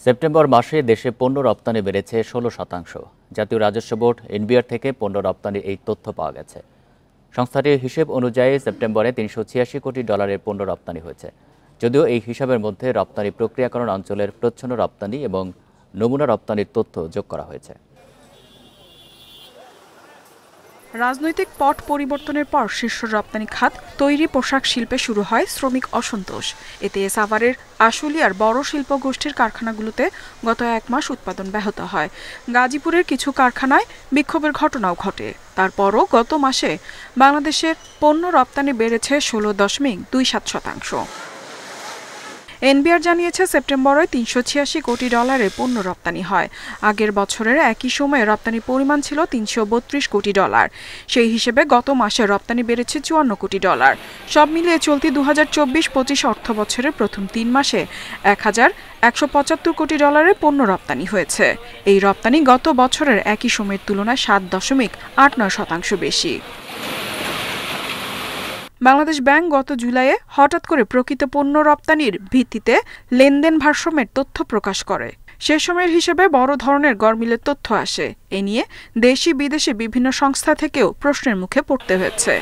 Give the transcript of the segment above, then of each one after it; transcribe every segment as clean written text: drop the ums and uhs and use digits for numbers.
September মাসে দেশে পণ্য রপ্তানি বেড়েছে 16%। জাতীয় রাজস্ব বোর্ড এনবিআর থেকে পণ্য রপ্তানির এই তথ্য পাওয়া গেছে। সংস্থাটির হিসেব অনুযায়ী সেপ্টেম্বরে $386 কোটি পণ্য রপ্তানি হয়েছে। যদিও এই হিসাবের মধ্যে রপ্তানি প্রক্রিয়াকরণ অঞ্চলের প্রচ্ছন্ন রপ্তানি এবং নমুনা রপ্তানির তথ্য যোগ করা হয়েছে। রাজনৈতিক পট পরিবর্তনের পর শীর্ষ রপ্তানি খাত তৈরি পোশাক শিল্পে শুরু হয় শ্রমিক অসন্তোষ। এতে সাভারের আশুলিয়ার বড় শিল্প গোষ্ঠীর কারখানাগুলোতে গত 1 মাস উৎপাদন ব্যাহত হয়। গাজীপুরের কিছু কারখানায় বিক্ষোভের ঘটনাও ঘটে। তারপরও গত মাসে বাংলাদেশের পণ্য রপ্তানি বেড়েছে 16.27%। এনবিআর জানিয়েছে সেপ্টেম্বরে $386 কোটি পণ্য রপ্তানি হয়। আগের বছরের একই সময়ে রপ্তানির পরিমাণ ছিল $332 কোটি। সেই হিসেবে গত মাসে রপ্তানি বেড়েছে $54 কোটি। সব মিলিয়ে চলতি 2024-25 অর্থ বছরের প্রথম 3 মাসে 1175 কোটি পণ্য রপ্তানি হয়েছে। এই রপ্তানি গত বছরের একই সময়ের তুলনায় 7.89% বেশি। বাংলাদেশ ব্যাংক গত জুলাইয়ে হঠাৎ করে প্রকৃত পণ্য রপ্তানির ভিত্তিতে লেনদেন ভারসাম্যের তথ্য প্রকাশ করে। সে সময়ের হিসেবে বড় ধরনের গরমিলের তথ্য আসে। এ নিয়ে দেশি বিদেশি বিভিন্ন সংস্থা থেকেও প্রশ্নের মুখে পড়তে হয়েছে।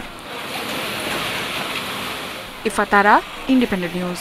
ইফাতারা, ইন্ডিপেন্ডেন্ট নিউজ।